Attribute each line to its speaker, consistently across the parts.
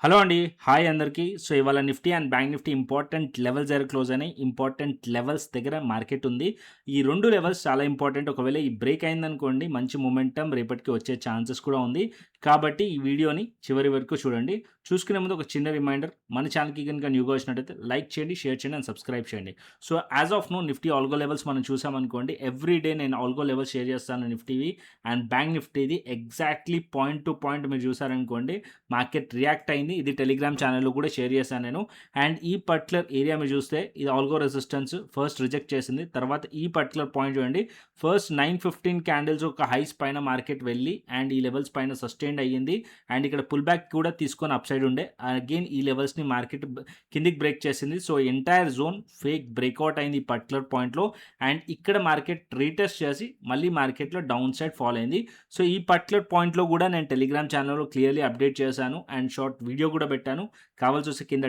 Speaker 1: Hello అండి. Hi అందరికీ. So, ఇవాళ Nifty and bank Nifty important levels దగ్గర క్లోజ్ అయినాయి. ఇంపార్టెంట్ లెవెల్స్ దగ్గర మార్కెట్ ఉంది. ఈ 2 లెవెల్స్ చాలా ఇంపార్టెంట్. ఒకవేళ ఈ బ్రేక్ అయిందనుకోండి మంచి మొమెంటమ్ రేపటికి వచ్చే ఛాన్సెస్ కూడా ఉంది. కాబట్టి ఈ వీడియోని చివరి వరకు చూడండి. చూసుకునే ముందు ఒక చిన్న రిమైండర్, మన ఛానల్‌కి గనుక న్యూగా వచ్చినట్టయితే లైక్ చేయండి, షేర్ చేయండి అండ్ సబ్స్క్రైబ్ చేయండి. So, as of now nifty algo levels మనం చూసామనుకోండి, ఎవ్రీ డే నేను ఆల్గో లెవెల్స్ షేర్ చేస్తాను నిఫ్టీవి అండ్ బ్యాంక్ నిఫ్టీది ఎగ్జాక్ట్‌లీ పాయింట్ టు పాయింట్ మీరు చూసారనుకోండి మార్కెట్ రియాక్ట్ అయింది. ఇది టెలిగ్రామ్ ఛానల్‌లో కూడా షేర్ చేశాను నేను. అండ్ ఈ పర్టిక్యులర్ ఏరియా మీరు చూస్తే ఇది ఆల్గో రెసిస్టెన్స్ ఫస్ట్ రిజెక్ట్ చేసింది. తర్వాత ఈ పర్టిక్యులర్ పాయింట్ చూడండి. ఫస్ట్ 9:15 క్యాండిల్స్ ఒక హైస్ పైన మార్కెట్ వెళ్ళి అండ్ ఈ లెవెల్స్ పైన సస్టైన్డ్ అయ్యింది. అండ్ ఇక్కడ పుల్ బ్యాక్ కూడా తీసుకొని అప్ సైడ్ ఉండే. అగైన్ ఈ లెవెల్స్‌ని మార్కెట్ కిందికి బ్రేక్ చేసింది. So, entire zone fake breakout అయింది ఈ పర్టిక్యులర్ పాయింట్‌లో. అండ్ ఇక్కడ మార్కెట్ రీటెస్ట్ చేసి మళ్ళీ మార్కెట్‌లో డౌన్ సైడ్ ఫాల్ అయింది. సో, ఈ పర్టిక్యులర్ పాయింట్‌లో కూడా నేను టెలిగ్రామ్ ఛానల్‌లో క్లియర్‌లీ అప్డేట్ చేశాను అండ్ షార్ట్ వీడియో కూడా పెట్టాను. కావాల్సి వస్తే కింద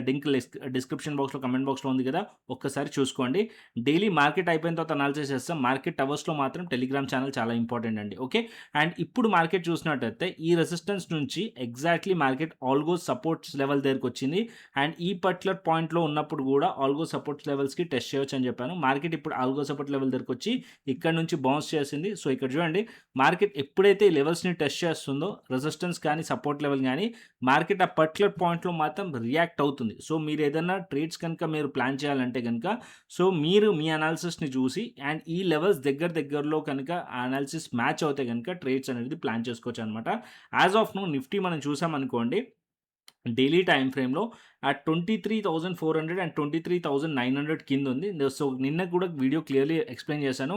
Speaker 1: డిస్క్రిప్షన్ బాక్స్‌లో, కమెంట్ బాక్స్‌లో ఉంది కదా! ఒక్కసారి చూసుకోండి. డైలీ మార్కెట్ అయిపోయిన తర్వాత అనాలిసిస్ చేస్తాం. మార్కెట్ అవర్స్‌లో మాత్రం టెలిగ్రామ్ ఛానల్ చాలా ఇంపార్టెంట్ అండి. ఓకే. అండ్ ఇప్పుడు మార్కెట్ చూసినట్టయితే ఈ రెసిస్టెన్స్ నుంచి exactly market algo supports level దగ్గరకొచ్చింది. అండ్ ఈ పర్టిక్యులర్ పాయింట్‌లో ఉన్నప్పుడు కూడా ఆల్గో సపోర్ట్స్ లెవెల్స్‌కి టెస్ట్ చేయొచ్చు అని చెప్పాను. మార్కెట్ ఇప్పుడు ఆల్గో సపోర్ట్ లెవెల్ దగ్గరకొచ్చి ఇక్కడ నుంచి బౌన్స్ చేసింది. సో, ఇక్కడ చూడండి మార్కెట్ ఎప్పుడైతే ఈ లెవెల్స్‌ని టెస్ట్ చేస్తుందో రెసిస్టెన్స్ కానీ, సపోర్ట్ లెవెల్ గానీ మార్కెట్ ఆ పర్టిక్యులర్ పాయింట్‌లో మాత్రం రియాక్ట్ అవుతుంది. సో, మీరు ఏదైనా ట్రేడ్స్ కనుక మీరు ప్లాన్ చేయాలంటే గనుక సో, మీరు మీ అనాలిసిస్‌ని చూసి అండ్ ఈ లెవెల్స్ దగ్గరలో కనుక ఆ అనాలిసిస్ మ్యాచ్ అవుతే గనుక ట్రేడ్స్ అనేది ప్లాన్ చేసుకోవచ్చనమాట. యాస్ ఆఫ్ నౌ నిఫ్టీ మనం చూసామనుకోండి డైలీ టైమ్ ఫ్రేమ్‌లో ఆ 23,400 అండ్ 23,900 కింద ఉంది. సో, నిన్న కూడా వీడియో క్లియర్‌లీ ఎక్స్‌ప్లెయిన్ చేశాను.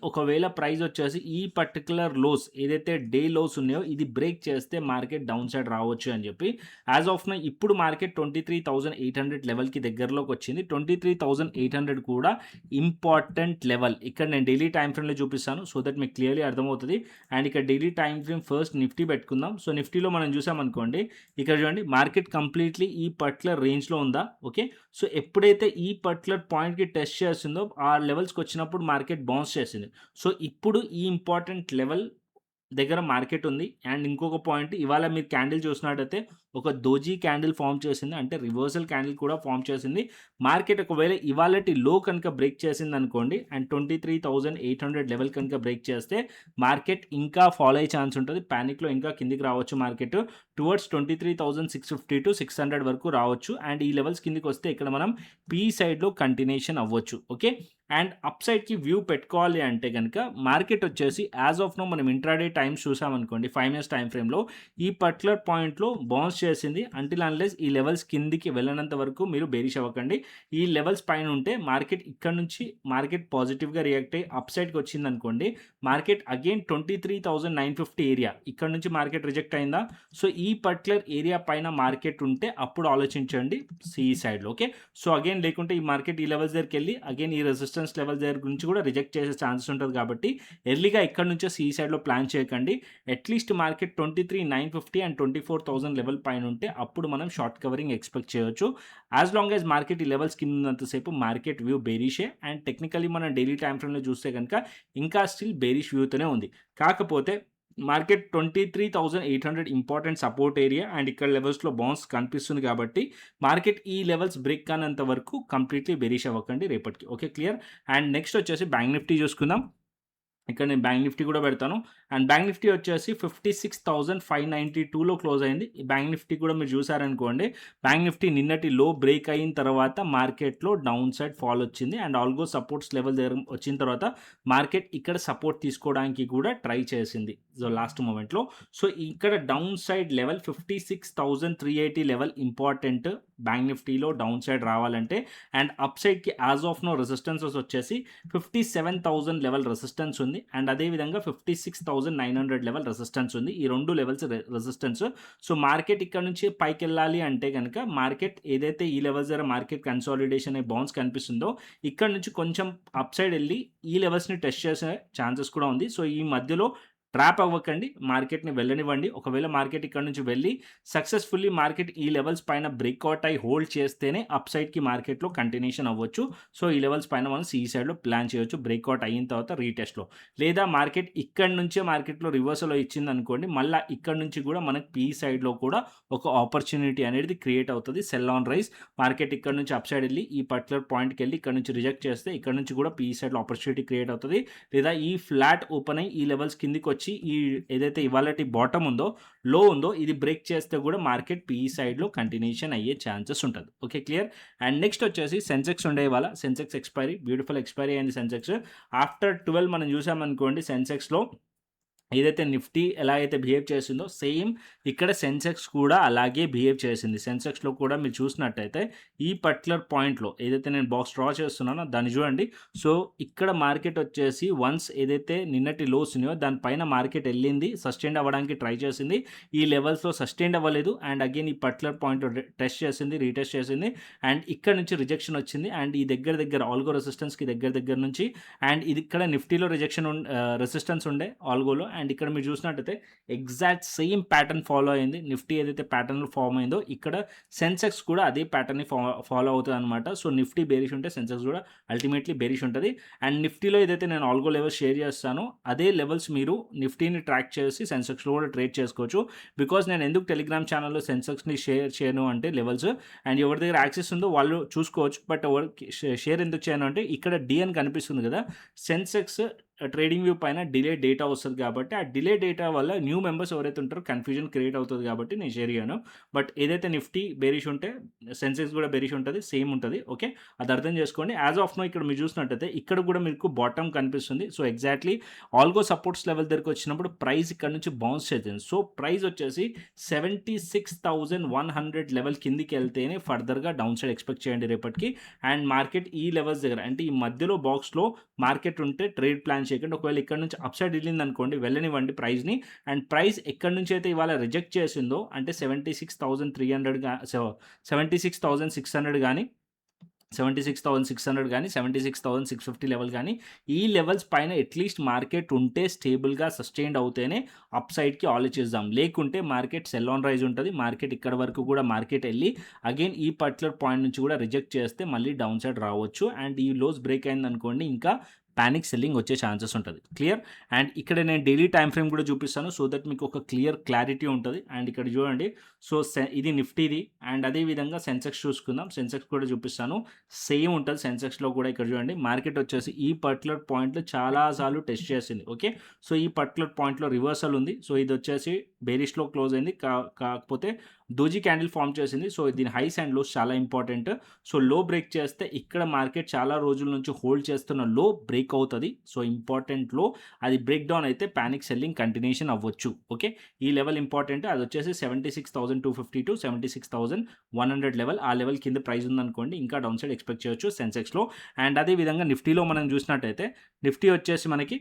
Speaker 1: ఒకవేళ ప్రైస్ వచ్చేసి ఈ పర్టిక్యులర్ లోస్ ఏదైతే డే లోస్ ఉన్నాయో ఇది బ్రేక్ చేస్తే మార్కెట్ డౌన్ సైడ్ రావచ్చు అని చెప్పి. యాస్ ఆఫ్ నౌ ఇప్పుడు మార్కెట్ 23,800 లెవెల్‌కి దగ్గరలోకి వచ్చింది. 23,800 కూడా ఇంపార్టెంట్ లెవెల్. ఇక్కడ నేను డైలీ టైమ్ ఫ్రేమ్‌లో చూపిస్తాను. సో దట్ మీకు క్లియర్‌లీ అర్థమవుతది. అండ్ ఇక్కడ daily time frame first Nifty పెట్టుకుందాం. సో, నిఫ్టీలో మనం చూసామనుకోండి ఇక్కడ చూడండి మార్కెట్ కంప్లీట్‌లీ ఈ పర్టిక్యులర్ రేంజ్‌లో ఉందా? ఓకే. సో, ఎప్పుడైతే ఈ పర్టిక్యులర్ పాయింట్‌కి టెస్ట్ చేస్తుందో ఆ లెవెల్స్‌కి వచ్చినప్పుడు మార్కెట్ బౌన్స్ చేసింది. సో, ఇప్పుడు ఈ ఇంపార్టెంట్ లెవెల్ దగ్గర మార్కెట్ ఉంది. అండ్ ఇంకొక పాయింట్ ఇవాళ మీరు క్యాండిల్ చూసినట్టయితే ఒక దోజీ క్యాండిల్ ఫార్మ్ చేసింది. అంటే రివర్సల్ క్యాండిల్ కూడా ఫార్మ్ చేసింది. మార్కెట్ ఒకవేళ ఇవాళటి లో కనుక బ్రేక్ చేసిందనుకోండి అండ్ 23,800 లెవెల్ కనుక బ్రేక్ చేస్తే మార్కెట్ ఇంకా ఫాల్ అయ్యే ఛాన్స్ ఉంటది. పానిక్‌లో ఇంకా కిందికి రావచ్చు మార్కెట్. టువర్డ్స్ 23,650-600 వరకు రావచ్చు. అండ్ ఈ లెవెల్స్ కిందకొస్తే ఇక్కడ మనం పీ సైడ్‌లో కంటిన్యూయేషన్ అవ్వచ్చు. ఓకే. అండ్ అప్ సైడ్‌కి వ్యూ పెట్టుకోవాలి అంటే గనక మార్కెట్ వచ్చేసి యాస్ ఆఫ్ నౌ మనం ఇంట్రాడే టైమ్స్ చూసామనుకోండి 5 మినిట్స్ టైమ్ ఫ్రేమ్‌లో ఈ పర్టిక్యులర్ పాయింట్‌లో బౌన్స్ చేసింది. అంటిల్ అన్లెస్ ఈ లెవెల్స్ కిందికి వెళ్ళనంత వరకు మీరు బేరిష్ అవ్వకండి. ఈ లెవెల్స్ పైన ఉంటే మార్కెట్ ఇక్కడ నుంచి మార్కెట్ పాజిటివ్‌గా రియాక్ట్ అయ్యి అప్ సైడ్‌కి వచ్చిందనుకోండి మార్కెట్ అగైన్ 23,950 ఏరియా ఇక్కడ నుంచి మార్కెట్ రిజెక్ట్ అయిందా? సో, ఈ పర్టిక్యులర్ ఏరియా పైన మార్కెట్ ఉంటే అప్పుడు ఆలోచించండి సిఈ సైడ్‌లో. ఓకే. సో, అగైన్ లేకుంటే ఈ మార్కెట్ ఈ లెవెల్స్ దగ్గరికెళ్ళి అగైన్ ఈ రెసిస్టెన్స్ లెవెల్ దగ్గర గురించి కూడా రిజెక్ట్ చేసే ఛాన్సెస్ ఉంటది కాబట్టి ఎర్లీగా ఇక్కడ నుంచే సిఈ సైడ్‌లో ప్లాన్ చేయకండి. అట్‌లీస్ట్ మార్కెట్ 23,950 అండ్ 24,000 లెవెల్ పైన ఉంటే అప్పుడు మనం షార్ట్ కవరింగ్ ఎక్స్‌పెక్ట్ చేయొచ్చు. యాస్ లాంగ్ యాస్ మార్కెట్ ఈ లెవెల్స్ కింద ఉన్నంత సేపు మార్కెట్ వ్యూ బేరిషే. అండ్ టెక్నికల్లీ మనం డైలీ టైమ్ ఫ్రేమ్‌లో చూస్తే గనుక ఇంకా స్టిల్ బేరిష్ వ్యూతోనే ఉంది. కాకపోతే market 23,800 important support area and ఇక్కడ లెవెల్స్‌లో బౌన్స్ కనిపిస్తుంది కాబట్టి మార్కెట్ ఈ లెవెల్స్ బ్రేక్ కానంత వరకు కంప్లీట్‌లీ బేరిష్ అవ్వకండి రేపటికి. ఓకే. క్లియర్. అండ్ నెక్స్ట్ వచ్చేసి బ్యాంక్ నిఫ్టీ చూసుకుందాం. ఇక్కడ నేను బ్యాంక్ నిఫ్టీ కూడా పెడతాను. అండ్ బ్యాంక్ నిఫ్టీ వచ్చేసి 56,592లో క్లోజ్ అయింది. ఈ బ్యాంక్ నిఫ్టీ కూడా మీరు చూసారనుకోండి బ్యాంక్ నిఫ్టీ నిన్నటి లో బ్రేక్ అయిన తర్వాత మార్కెట్‌లో డౌన్ సైడ్ ఫాల్ వచ్చింది. అండ్ ఆల్గో సపోర్ట్స్ లెవెల్ దగ్గర వచ్చిన తర్వాత మార్కెట్ ఇక్కడ సపోర్ట్ తీసుకోవడానికి కూడా ట్రై చేసింది. సో, లాస్ట్ మొమెంట్‌లో. సో, ఇక్కడ down side level 56,380 level important bank నిఫ్టీలో డౌన్ సైడ్ రావాలంటే. అండ్ అప్ సైడ్‌కి యాస్ ఆఫ్ నో రెసిస్టెన్సెస్ వచ్చేసి 57,000 లెవెల్ రెసిస్టెన్స్ ఉంది. అండ్ అదేవిధంగా 56,900 లెవెల్ రెసిస్టెన్స్ ఉంది. ఈ 2 లెవెల్స్ రెసిస్టెన్స్. సో, మార్కెట్ ఇక్కడ నుంచి పైకెళ్ళాలి అంటే గనక మార్కెట్ ఏదైతే ఈ లెవెల్స్ దగ్గర మార్కెట్ కన్సాలిడేషన్ అనే బౌన్స్ కనిపిస్తుందో ఇక్కడ నుంచి కొంచెం అప్ సైడ్ ఎళ్లి ఈ లెవెల్స్‌ని టెస్ట్ చేసే ఛాన్సెస్ కూడా ఉంది. సో, ఈ మధ్యలో ట్రాప్ అవ్వకండి. మార్కెట్‌ని వెళ్ళనివ్వండి. ఒకవేళ మార్కెట్ ఇక్కడ నుంచి వెళ్ళి సక్సెస్‌ఫుల్లీ మార్కెట్ ఈ లెవెల్స్ పైన బ్రేక్‌ఔట్ అయ్యి హోల్డ్ చేస్తేనే అప్ సైడ్‌కి మార్కెట్‌లో కంటిన్యూషన్ అవ్వచ్చు. సో, ఈ లెవెల్స్ పైన మనం సి సైడ్‌లో ప్లాన్ చేయొచ్చు. బ్రేక్‌ఔట్ అయిన తర్వాత రీటెస్ట్‌లో. లేదా మార్కెట్ ఇక్కడి నుంచే మార్కెట్‌లో రివర్సల్‌లో ఇచ్చిందనుకోండి, మళ్ళా ఇక్కడ నుంచి కూడా మనకి పి సైడ్‌లో కూడా ఒక ఆపర్చునిటీ అనేది క్రియేట్ అవుతది. సెల్ ఆన్ రైజ్ మార్కెట్ ఇక్కడ నుంచి అప్ సైడ్ ఎళ్లి ఈ పర్టిక్యులర్ పాయింట్‌కెళ్ళి ఇక్కడ నుంచి రిజెక్ట్ చేస్తే ఇక్కడ నుంచి కూడా పి సైడ్‌లో ఆపర్చునిటీ క్రియేట్ అవుతది. లేదా ఈ ఫ్లాట్ ఓపెన్ అయ్యి ఈ లెవెల్స్ కిందకొచ్చి ఈ ఏదైతే ఇవాళటి బాటమ్ ఉందో, లో ఉందో ఇది బ్రేక్ చేస్తే కూడా మార్కెట్ పి సైడ్‌లో కంటిన్యూషన్ అయ్యే ఛాన్సెస్ ఉంటది. ఓకే. క్లియర్. అండ్ నెక్స్ట్ వచ్చేసి సెన్సెక్స్ ఉండే ఇవాళ. సెన్సెక్స్ ఎక్స్‌పైరీ బ్యూటిఫుల్ ఎక్స్‌పైరీ అయింది సెన్సెక్స్. ఆఫ్టర్ 12 మనం చూసామనుకోండి సెన్సెక్స్‌లో ఏదైతే నిఫ్టీ ఎలా అయితే బిహేవ్ చేసిందో సేమ్ ఇక్కడ సెన్సెక్స్ కూడా అలాగే బిహేవ్ చేసింది. సెన్సెక్స్‌లో కూడా మీరు చూసినట్టయితే ఈ పర్టిక్యులర్ పాయింట్‌లో ఏదైతే నేను బాక్స్ డ్రా చేస్తున్నానో దాన్ని చూడండి. సో, ఇక్కడ మార్కెట్ వచ్చేసి వన్స్ ఏదైతే నిన్నటి లోస్ ఉన్నాయో దానిపైన మార్కెట్ ఎళ్ళింది. సస్టైన్ అవ్వడానికి ట్రై చేసింది. ఈ లెవెల్స్‌లో సస్టైన్ అవ్వలేదు. అండ్ అగైన్ ఈ పర్టిక్యులర్ పాయింట్ టెస్ట్ చేసింది. రీటెస్ట్ చేసింది. అండ్ ఇక్కడ నుంచి రిజెక్షన్ వచ్చింది. అండ్ ఈ దగ్గర ఆల్గో రెసిస్టెన్స్‌కి దగ్గర నుంచి అండ్ ఇది ఇక్కడ నిఫ్టీలో రెసిస్టెన్స్ ఉండే ఆల్గోలో. అండ్ ఇక్కడ మీరు చూసినట్టయితే ఎగ్జాక్ట్ సేమ్ ప్యాటర్న్ ఫాలో అయింది. నిఫ్టీ ఏదైతే ప్యాటర్న్‌లో ఫార్మ్ అయిందో ఇక్కడ సెన్సెక్స్ కూడా అదే ప్యాటర్న్‌ని ఫాలో అవుతదనమాట. సో, నిఫ్టీ బేరిష్ ఉంటే సెన్సెక్స్ కూడా అల్టిమేట్‌లీ బేరిష్ ఉంటది. అండ్ నిఫ్టీలో ఏదైతే నేను ఆల్గో లెవెల్స్ షేర్ చేస్తానో అదే లెవెల్స్ మీరు నిఫ్టీని ట్రాక్ చేసి సెన్సెక్స్‌లో కూడా ట్రేడ్ చేసుకోవచ్చు. బికాజ్ నేను ఎందుకు టెలిగ్రామ్ ఛానల్‌లో సెన్సెక్స్‌ని షేర్ చేయను అంటే లెవెల్స్ అండ్ ఎవరి దగ్గర యాక్సెస్ ఉందో వాళ్ళు చూసుకోవచ్చు. బట్ ఎవరికి షేర్ ఎందుకు చేయను అంటే ఇక్కడ డి అని కనిపిస్తుంది కదా! సెన్సెక్స్ ట్రేడింగ్ వ్యూ పైన డిలే డేటా వస్తది కాబట్టి, ఆ డిలే డేటా వల్ల న్యూ మెంబర్స్ ఎవరైతే ఉంటారో కన్‌ఫ్యూజన్ క్రియేట్ అవుతది కాబట్టి నేను షేర్ చేయను. బట్ ఏదైతే నిఫ్టీ బేరిష్ ఉంటే సెన్సెక్స్ కూడా బేరిష్ ఉంటది. సేమ్ ఉంటది. ఓకే. అది అర్థం చేసుకోండి. యాస్ ఆఫ్ నౌ ఇక్కడ మీరు చూసినట్టయితే ఇక్కడ కూడా మీకు బాటమ్ కనిపిస్తుంది. So, exactly algo supports level దగ్గరికి వచ్చినప్పుడు ప్రైస్ ఇక్కడ నుంచి బౌన్స్ చేసింది. సో, ప్రైస్ వచ్చేసి 76,100 లెవెల్ కిందికెళ్తేనే ఫర్దర్‌గా డౌన్ సైడ్ ఎక్స్‌పెక్ట్ చేయండి రేపటికి. అండ్ మార్కెట్ ఈ లెవెల్స్ దగ్గర అంటే ఈ మధ్యలో బాక్స్‌లో మార్కెట్ ఉంటే ట్రేడ్ ప్లాన్ చేయకండి. ఒకవేళ ఇక్కడ నుంచి అప్ సైడ్ ఎళ్ళిందనుకోండి వెళ్ళనివ్వండి ప్రైస్‌ని. అండ్ ప్రైస్ ఎక్కడి నుంచి అయితే ఇవాళ రిజెక్ట్ చేసిందో అంటే 76,300 76,600 గాని 76,600 గాని, 76,650 లెవెల్ గాని, ఈ లెవెల్స్ పైన అట్‌లీస్ట్ మార్కెట్ ఉంటే స్టేబుల్‌గా సస్టైన్డ్ అవుతేనే అప్ సైడ్‌కి ఆలోచిద్దాం. లేకుంటే మార్కెట్ సెల్ ఆన్ రైజ్ ఉంటది. మార్కెట్ ఇక్కడి వరకు కూడా మార్కెట్ ఎళ్లి అగైన్ ఈ పర్టిక్యులర్ పాయింట్ నుంచి కూడా రిజెక్ట్ చేస్తే మళ్ళీ డౌన్ సైడ్ రావచ్చు. అండ్ ఈ లోస్ బ్రేక్ అయిందనుకోండి ఇంకా పానిక్ సెల్లింగ్ వచ్చే ఛాన్సెస్ ఉంటది. క్లియర్. అండ్ ఇక్కడ నేను డైలీ టైమ్ ఫ్రేమ్ కూడా చూపిస్తాను. సో దట్ మీకు ఒక క్లారిటీ ఉంటది. అండ్ ఇక్కడ చూడండి. సో, ఇది నిఫ్టీది అండ్ అదే విధంగా సెన్సెక్స్ చూసుకుందాం. సెన్సెక్స్ కూడా చూపిస్తాను. సేమ్ ఉంటది సెన్సెక్స్‌లో కూడా ఇక్కడ చూడండి. మార్కెట్ వచ్చేసి ఈ పర్టిక్యులర్ పాయింట్‌లో చాలా సార్లు టెస్ట్ చేసింది. ఓకే. సో, ఈ పర్టిక్యులర్ పాయింట్‌లో రివర్సల్ ఉంది. సో, ఇది వచ్చేసి బేరిష్‌లో క్లోజ్ అయింది. కాకపోతే డోజీ క్యాండిల్ ఫార్మ్ చేసింది. సో, దీని హైస్ అండ్ లోస్ చాలా ఇంపార్టెంట్. సో, లో బ్రేక్ చేస్తే ఇక్కడ మార్కెట్ చాలా రోజుల నుంచి హోల్డ్ చేస్తున్న లో బ్రేక్ అవుతది. సో, ఇంపార్టెంట్ లో అది బ్రేక్ డౌన్ అయితే పానిక్ సెల్లింగ్ కంటిన్యూషన్ అవ్వచ్చు. ఓకే. ఈ లెవెల్ ఇంపార్టెంట్. అది వచ్చేసి 76,250 టు 76,100 లెవెల్. ఆ లెవెల్ కింద ప్రైస్ ఉందనుకోండి ఇంకా డౌన్ సైడ్ ఎక్స్‌పెక్ట్ చేయొచ్చు సెన్సెక్స్‌లో. అండ్ అదే విధంగా నిఫ్టీలో మనం చూసినట్టయితే నిఫ్టీ వచ్చేసి మనకి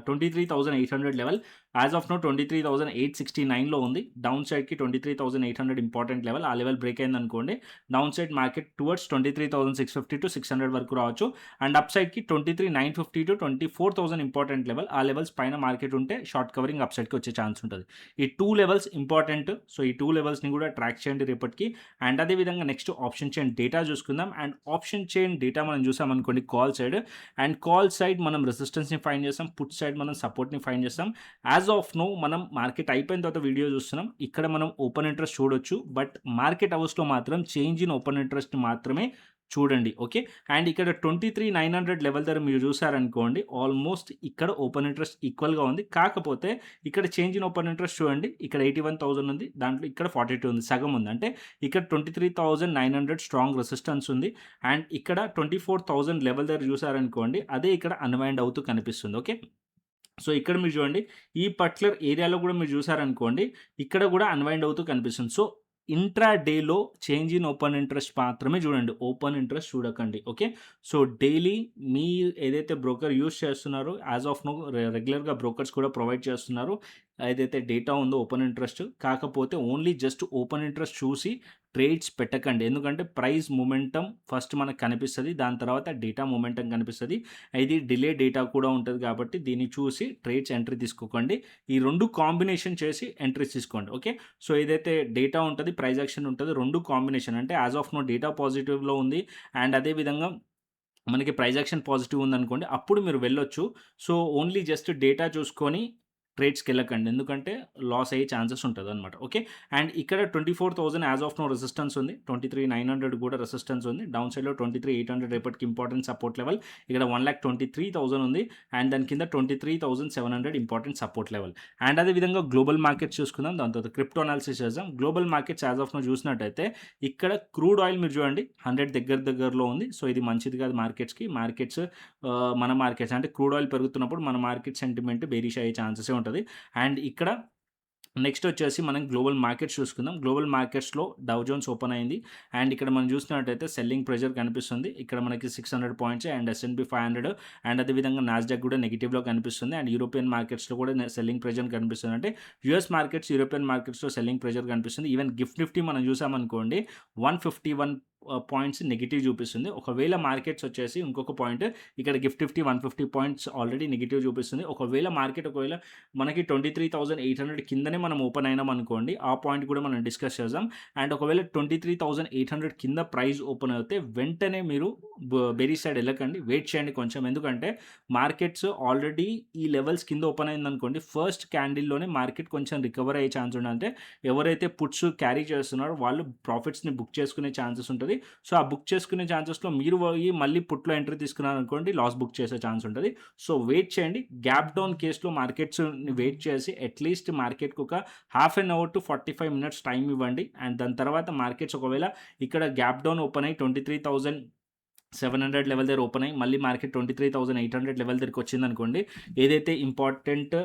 Speaker 1: 23,800 లెవెల్. యాస్ ఆఫ్ నౌ 23,869లో ఉంది. డౌన్ సైడ్‌కి 23,800 ఇంపార్టెంట్ లెవెల్. ఆ లెవెల్ బ్రేక్ అయిందనుకోండి down side market towards 23,650 to 600 వరకు రావచ్చు. అండ్ అప్ సైడ్‌కి 23,950 టు 24,000 ఇంపార్టెంట్ లెవెల్. ఆ లెవెల్స్ పైన మార్కెట్ ఉంటే షార్ట్ కవరింగ్ అప్ సైడ్‌కి వచ్చే ఛాన్స్ ఉంటది. ఈ 2 లెవెల్స్ ఇంపార్టెంట్. సో, ఈ 2 లెవెల్స్‌ని కూడా ట్రాక్ చేయండి రేపటికి. అండ్ అదే విధంగా నెక్స్ట్ ఆప్షన్ చైన్ డేటా చూసుకుందాం. అండ్ ఆప్షన్ చైన్ డేటా మనం చూసామనుకోండి call side. And call side మనం రెసిస్టెన్స్‌ని ఫైండ్ చేస్తాం. పుట్ సైడ్ మనం సపోర్ట్‌ని ఫైండ్ చేస్తాం. యాస్ ఆఫ్ నౌ మనం మార్కెట్ అయిపోయిన తర్వాత వీడియో చూస్తున్నాం. ఇక్కడ మనం ఓపెన్ ఇంట్రెస్ట్ చూడొచ్చు. బట్ మార్కెట్ అవర్స్‌లో మాత్రం చేంజ్ ఇన్ ఓపెన్ ఇంట్రెస్ట్ మాత్రమే చూడండి. ఓకే. అండ్ ఇక్కడ 23,900 లెవెల్ దగ్గర మీరు చూసారనుకోండి ఆల్మోస్ట్ ఇక్కడ ఓపెన్ ఇంట్రెస్ట్ ఈక్వల్‌గా ఉంది. కాకపోతే ఇక్కడ చేంజ్ ఇన్ ఓపెన్ ఇంట్రెస్ట్ చూడండి. ఇక్కడ 81,000 ఉంది. దాంట్లో ఇక్కడ 42 ఉంది. సగం ఉంది. అంటే ఇక్కడ 23,900 స్ట్రాంగ్ రెసిస్టెన్స్ ఉంది. అండ్ ఇక్కడ 24,000 లెవెల్ దగ్గర చూసారనుకోండి అదే ఇక్కడ అన్‌వైండ్ అవుతూ కనిపిస్తుంది. ఓకే. సో, ఇక్కడ మీరు చూడండి. ఈ పర్టిక్యులర్ ఏరియాలో కూడా మీరు చూసారనుకోండి ఇక్కడ కూడా అన్‌వైండ్ అవుతూ కనిపిస్తుంది. సో, ఇంట్రా డేలో చేంజ్ ఇన్ ఓపెన్ ఇంట్రెస్ట్ మాత్రమే చూడండి. ఓపెన్ ఇంట్రెస్ట్ చూడకండి. ఓకే. సో, డైలీ మీ ఏదైతే బ్రోకర్ యూజ్ చేస్తున్నారో యాస్ ఆఫ్ నౌ రెగ్యులర్‌గా బ్రోకర్స్ కూడా ప్రొవైడ్ చేస్తున్నారు. ఏదైతే డేటా ఉందో ఓపెన్ ఇంట్రెస్ట్, కాకపోతే ఓన్లీ జస్ట్ ఓపెన్ ఇంట్రెస్ట్ చూసి ట్రేడ్స్ పెట్టకండి. ఎందుకంటే ప్రైస్ మొమెంటమ్ ఫస్ట్ మనకు కనిపిస్తది. దాని తర్వాత డేటా మొమెంటమ్ కనిపిస్తది. ఇది డిలే డేటా కూడా ఉంటది కాబట్టి దీన్ని చూసి ట్రేడ్స్ ఎంట్రీ తీసుకోకండి. ఈ 2 కాంబినేషన్ చేసి ఎంట్రీస్ తీసుకోండి. ఓకే. సో ఏదైతే డేటా ఉంటది, ప్రైస్ యాక్షన్ ఉంటది, 2 కాంబినేషన్ అంటే యాస్ ఆఫ్ నౌ డేటా పాజిటివ్‌లో ఉంది. అండ్ అదే విధంగా మనకి ప్రైస్ యాక్షన్ పాజిటివ్ ఉందనుకోండి, అప్పుడు మీరు వెళ్ళొచ్చు. సో ఓన్లీ జస్ట్ డేటా చూసుకొని ట్రేడ్స్‌కెళ్ళకండి. ఎందుకంటే లాస్ అయ్యే ఛాన్సెస్ ఉంటదనమాట. ఓకే. అండ్ ఇక్కడ 24,000 యాస్ ఆఫ్ నౌ రెసిస్టెన్స్ ఉంది. 23,900 కూడా రెసిస్టెన్స్ ఉంది. డౌన్ సైడ్‌లో 23,800 రేపటికి ఇంపార్టెంట్ సపోర్ట్ లెవెల్. ఇక్కడ 1,23,000 ఉంది. అండ్ దాని కింద 23,700 ఇంపార్టెంట్ సపోర్ట్ లెవెల్. అండ్ అదే విధంగా గ్లోబల్ మార్కెట్స్ చూసుకుందాం. దాని తర్వాత క్రిప్టో అనాలిసిస్ చేద్దాం. Global markets as of now చూసినట్టయితే ఇక్కడ క్రూడ్ ఆయిల్ మీరు చూడండి 100 దగ్గరలో ఉంది. సో ఇది మంచిది కాదు మార్కెట్స్‌కి. మన మార్కెట్స్ అంటే క్రూడ్ ఆయిల్ పెరుగుతున్నప్పుడు మన మార్కెట్ సెంటిమెంట్ బేరిష్ అయ్యే ఛాన్సెసే ఉంటది. అండ్ ఇక్కడ నెక్స్ట్ వచ్చేసి మనం గ్లోబల్ మార్కెట్స్ చూసుకుందాం. గ్లోబల్ మార్కెట్స్‌లో డౌ జోన్స్ ఓపెన్ అయింది. అండ్ ఇక్కడ మనం చూసినట్టయితే సెల్లింగ్ ప్రెషర్ కనిపిస్తుంది. ఇక్కడ మనకి 600 పాయింట్స్ అండ్ S&P 500 అండ్ అదేవిధంగా నాస్డాక్ కూడా నెగెటివ్‌లో కనిపిస్తుంది. అండ్ యూరోపియన్ మార్కెట్స్‌లో కూడా సెల్లింగ్ ప్రెషర్ కనిపిస్తుంది. అంటే యూఎస్ మార్కెట్స్, యూరోపియన్ మార్కెట్స్‌లో సెల్లింగ్ ప్రెషర్ కనిపిస్తుంది. ఈవెన్ గిఫ్ట్ నిఫ్టీ మనం చూసామనుకోండి 151 పాయింట్స్ నెగెటివ్ చూపిస్తుంది. ఒకవేళ మార్కెట్స్ వచ్చేసి ఇంకొక పాయింట్ ఇక్కడ gift Nifty 150 points already negative చూపిస్తుంది. ఒకవేళ మనకి 23,800 కిందనే మనం ఓపెన్ అయినాం అనుకోండి, ఆ పాయింట్ కూడా మనం డిస్కస్ చేద్దాం. అండ్ ఒకవేళ 23,800 కింద ప్రైస్ ఓపెన్ అయితే వెంటనే మీరు బెరీ సైడ్ వెళ్ళకండి, వెయిట్ చేయండి కొంచెం. ఎందుకంటే మార్కెట్స్ ఆల్రెడీ ఈ లెవెల్స్ కింద ఓపెన్ అయిందనుకోండి, ఫస్ట్ క్యాండిల్లోనే మార్కెట్ కొంచెం రికవర్ అయ్యే ఛాన్స్ ఉంటుంది. అంటే ఎవరైతే పుట్స్ క్యారీ చేస్తున్నారో వాళ్ళు ప్రాఫిట్స్ని బుక్ చేసుకునే ఛాన్సెస్ ఉంటుంది. సో ఆ బుక్ చేసుకునే ఛాన్సెస్లో మీరు పోయి మళ్ళీ పుట్లో ఎంట్రీ తీసుకున్నారు అనుకోండి, లాస్ బుక్ చేసే ఛాన్స్ ఉంటుంది. సో వెయిట్ చేయండి. గ్యాప్ డౌన్ కేసులో మార్కెట్స్ని వెయిట్ చేసి అట్లీస్ట్ మార్కెట్కి ఒక half an hour to 45 minutes time ఇవ్వండి. అండ్ దాని తర్వాత మార్కెట్స్ ఒకవేళ ఇక్కడ గ్యాప్ డౌన్ ఓపెన్ అయ్యి 23,700 లెవెల్ దగ్గర ఓపెన్ అయ్యి మళ్ళీ మార్కెట్ 23,800 లెవెల్ దగ్గరికి వచ్చిందనుకోండి, ఏదైతే ఇంపార్టెంట్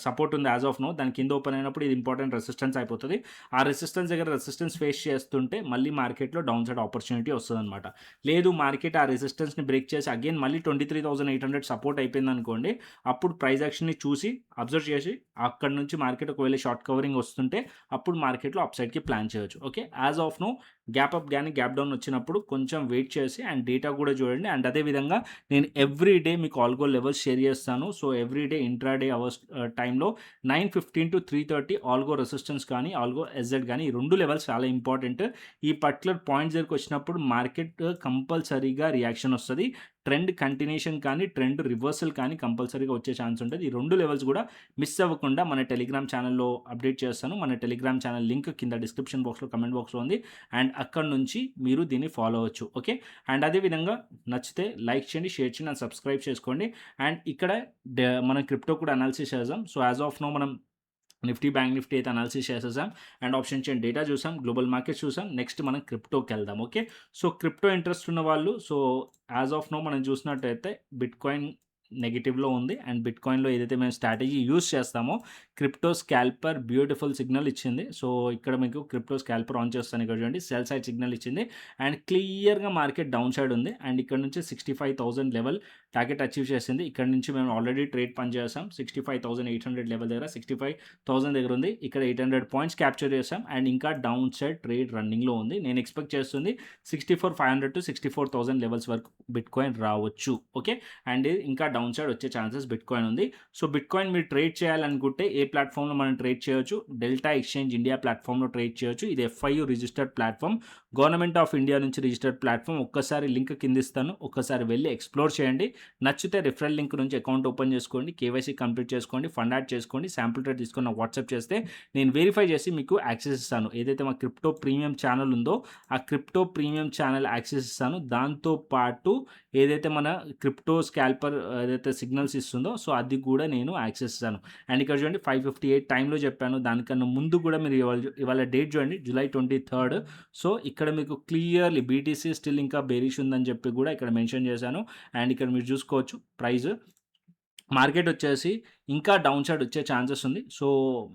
Speaker 1: సపోర్ట్ ఉంది యాజ్ ఆఫ్ నో దాని కింద ఓపెన్ అయినప్పుడు ఇది ఇంపార్టెంట్ రెసిస్టెన్స్ అయిపోతుంది. ఆ రెసిస్టెన్స్ దగ్గర రెసిస్టెన్స్ ఫేస్ చేస్తుంటే మళ్ళీ మార్కెట్లో డౌన్ సైడ్ ఆపర్చునిటీ వస్తుందన్నమాట. లేదు మార్కెట్ ఆ రెసిస్టెన్స్ని బ్రేక్ చేసి అగైన్ మళ్ళీ 23,800 సపోర్ట్ అయిపోయింది అనుకోండి, అప్పుడు ప్రైస్ యాక్షన్ని చూసి అబ్జర్వ్ చేసి అక్కడ నుంచి మార్కెట్ ఒకవేళ షార్ట్ కవరింగ్ వస్తుంటే అప్పుడు మార్కెట్లో అప్ సైడ్కి ప్లాన్ చేయొచ్చు. Okay. As of no gap up కానీ గ్యాప్ డౌన్ వచ్చినప్పుడు కొంచెం వెయిట్ చేసి అండ్ డేటా కూడా చూడండి. అండ్ అదేవిధంగా నేను ఎవ్రీ డే మీకు ఆల్గో లెవెల్స్ షేర్ చేస్తాను. So every day intraday hours టైంలో 9:15 to 3:30 ఆల్గో రెసిస్టెన్స్ కానీ ఆల్గో ఎస్జెడ్ కానీ ఈ 2 లెవెల్స్ చాలా ఇంపార్టెంట్. ఈ పర్టికులర్ పాయింట్స్ దగ్గరికి వచ్చినప్పుడు మార్కెట్ కంపల్సరీగా రియాక్షన్ వస్తుంది. ట్రెండ్ కంటిన్యూషన్ కానీ ట్రెండ్ రివర్సల్ కానీ కంపల్సరీగా వచ్చే ఛాన్స్ ఉంటుంది. ఈ 2 లెవెల్స్ కూడా మిస్ అవ్వకుండా మన టెలిగ్రామ్ ఛానల్లో అప్డేట్ చేస్తాను. మన టెలిగ్రామ్ ఛానల్ లింక్ కింద డిస్క్రిప్షన్ బాక్స్లో కమెంట్ బాక్స్లో ఉంది. అండ్ అక్కడ నుంచి మీరు దీన్ని ఫాలో అవ్వచ్చు. ఓకే. అండ్ అదేవిధంగా నచ్చితే లైక్ చేయండి, షేర్ చేయండి అండ్ సబ్స్క్రైబ్ చేసుకోండి. అండ్ ఇక్కడ మనం క్రిప్టో కూడా అనాలిసిస్ చేద్దాం. సో యాజ్ ఆఫ్ నో మనం నిఫ్టీ, బ్యాంక్ నిఫ్టీ అయితే అనాలిసిస్ చేసేసాం. అండ్ ఆప్షన్ చైన్ డేటా చూసాం, గ్లోబల్ మార్కెట్స్ చూసాం. నెక్స్ట్ మనం క్రిప్టోకి వెళ్దాం. ఓకే. సో క్రిప్టో ఇంట్రెస్ట్ ఉన్న వాళ్ళు సో యాజ్ ఆఫ్ నో మనం చూసినట్టయితే బిట్కాయిన్ నెగిటివ్లో ఉంది. అండ్ బిట్కాయిన్లో ఏదైతే మేము స్ట్రాటజీ యూస్ చేస్తామో క్రిప్టో స్కాల్పర్ బ్యూటిఫుల్ సిగ్నల్ ఇచ్చింది. సో ఇక్కడ మీకు క్రిప్టో స్కాల్పర్ ఆన్ చేస్తాను. ఇక్కడ చూడండి సెల్ సైడ్ సిగ్నల్ ఇచ్చింది. అండ్ క్లియర్గా మార్కెట్ డౌన్ సైడ్ ఉంది. అండ్ ఇక్కడ నుంచి 65,000 లెవెల్ టార్గెట్ అచీవ్ చేసింది. ఇక్కడ నుంచి మేము ఆల్రెడీ ట్రేడ్ పని చేసాం. 65,800 లెవెల్ దగ్గర 65,000 దగ్గర ఉంది. ఇక్కడ 800 పాయింట్స్ క్యాప్చర్ చేసాం. అండ్ ఇంకా డౌన్ సైడ్ ట్రేడ్ రన్నింగ్లో ఉంది. నేను ఎక్స్పెక్ట్ చేస్తుంది 64,500 to 64,000 లెవెల్స్ వరకు బిట్కాయిన్ రావచ్చు. ఓకే. అండ్ ఇంకా డౌన్ సైడ్ వచ్చే ఛాన్సెస్ బిట్కాయిన్ ఉంది. సో బిట్కాయిన్ మీరు ట్రేడ్ చేయాలనుకుంటే ఏ ప్లాట్ఫామ్లో మనం ట్రేడ్ చేయొచ్చు? డెల్టా ఎక్స్చేంజ్ ఇండియా ప్లాట్ఫామ్లో ట్రేడ్ చేయొచ్చు. ఇది FIU registered platform, government of India నుంచి రిజిస్టర్డ్ ప్లాట్ఫామ్. ఒక్కసారి లింక్ కింద ఇస్తాను, ఒక్కసారి వెళ్ళి ఎక్స్ప్లోర్ చేయండి. నచ్చితే రిఫరల్ లింక్ నుంచి అకౌంట్ ఓపెన్ చేసుకోండి, KYC కంప్లీట్ చేసుకోండి, ఫండ్ యాడ్ చేసుకోండి, శాంపుల్ ట్రేడ్ తీసుకొని నాకు వాట్సాప్ చేస్తే నేను వెరిఫై చేసి మీకు యాక్సెస్ ఇస్తాను. ఏదైతే మా క్రిప్టో ప్రీమియం ఛానల్ ఉందో ఆ క్రిప్టో ప్రీమియం ఛానల్ యాక్సెస్ ఇస్తాను. దాంతోపాటు ఏదైతే మన క్రిప్టో స్కాల్పర్ ఏదైతే సిగ్నల్స్ ఇస్తుందో సో అది కూడా నేను యాక్సెస్ ఇస్తాను. అండ్ ఇక్కడ చూడండి 5:58 టైంలో చెప్పాను. దానికన్నా ముందు కూడా మీరు ఇవాళ డేట్ చూడండి July 23rd. సో ఇక్కడ మీకు క్లియర్లీ BTC స్టిల్ ఇంకా బేరిష్ ఉందని చెప్పి కూడా ఇక్కడ మెన్షన్ చేశాను. అండ్ ఇక్కడ మీరు చూసుకోవచ్చు ప్రైస్ మార్కెట్ వచ్చేసి ఇంకా డౌన్ సైడ్ వచ్చే ఛాన్సెస్ ఉంది. సో,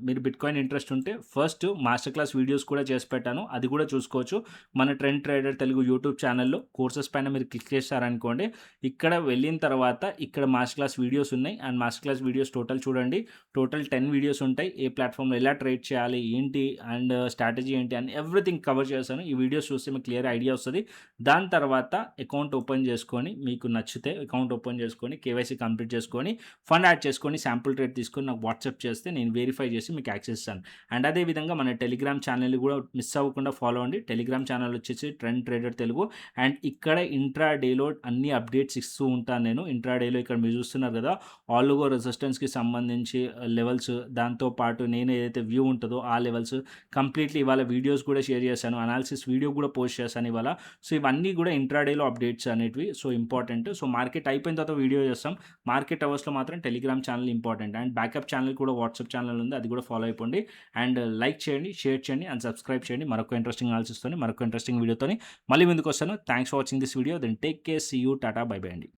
Speaker 1: మీరు బిట్‌కాయిన్ ఇంట్రెస్ట్ ఉంటే ఫస్ట్ మాస్టర్ క్లాస్ వీడియోస్ కూడా చేసి పెట్టాను. అది కూడా చూసుకోవచ్చు. మన ట్రెండ్ ట్రేడర్ తెలుగు యూట్యూబ్ ఛానెల్‌లో కోర్సెస్ పైన మీరు క్లిక్ చేశారనుకోండి, ఇక్కడ వెళ్ళిన తర్వాత ఇక్కడ మాస్టర్ క్లాస్ వీడియోస్ ఉన్నాయి. And master class videos total చూడండి. టోటల్ 10 వీడియోస్ ఉంటాయి. ఏ ప్లాట్‌ఫామ్‌లో ఎలా ట్రేడ్ చేయాలి, ఏంటి అండ్ స్ట్రాటజీ ఏంటి అని ఎవ్రీథింగ్ కవర్ చేశాను. ఈ వీడియోస్ చూస్తే మీకు క్లియర్ ఐడియా వస్తది. దాని తర్వాత అకౌంట్ ఓపెన్ చేసుకొని, మీకు నచ్చితే అకౌంట్ ఓపెన్ చేసుకొని, కేవైసీ కంప్లీట్ చేసుకొని, ఫండ్ యాడ్ చేసుకొని, శాంపుల్ ట్రేడ్ తీసుకొని నాకు వాట్సాప్ చేస్తే నేను వెరిఫై చేసి మీకు యాక్సెస్ ఇస్తాను. అండ్ అదే విధంగా మన టెలిగ్రామ్ ఛానెల్‌ని కూడా మిస్ అవ్వకుండా ఫాలో అవ్వండి. టెలిగ్రామ్ ఛానెల్ వచ్చేసి ట్రెండ్ ట్రేడర్ తెలుగు. అండ్ ఇక్కడ ఇంట్రా డేలో అన్ని అప్డేట్స్ ఇస్తూ ఉంటాను నేను. ఇంట్రా డేలో ఇక్కడ మీరు చూస్తున్నారు కదా! ఆల్ ఓవర్ రెసిస్టెన్స్‌కి సంబంధించి లెవెల్స్, దాంతో పాటు నేను ఏదైతే వ్యూ ఉంటదో ఆ లెవెల్స్ కంప్లీట్‌లీ ఇవాళ వీడియోస్ కూడా షేర్ చేశాను. అనాలిసిస్ వీడియో కూడా పోస్ట్ చేశాను ఇవాళ. సో, ఇవన్నీ కూడా ఇంట్రా డేలో అప్డేట్స్ అనేటివి. So, important. సో, మార్కెట్ అయిపోయిన తర్వాత వీడియో చేస్తాం. మార్కెట్ అవర్స్‌లో మాత్రం telegram channel important. And backup channel కూడా వాట్సాప్ ఛానల్ ఉంది. అది కూడా ఫాలో అయిపోండి. అండ్ లైక్ చేయండి, షేర్ చేయండి అండ్ సబ్స్క్రైబ్ చేయండి. మరొక ఇంట్రెస్టింగ్ అనాలిసిస్‌తోని, మరొక ఇంట్రెస్టింగ్ వీడియోతోని మళ్ళీ ముందుకొస్తాను. Thanks for watching this video. Then take care. See you. Tata. Bye bye అండి.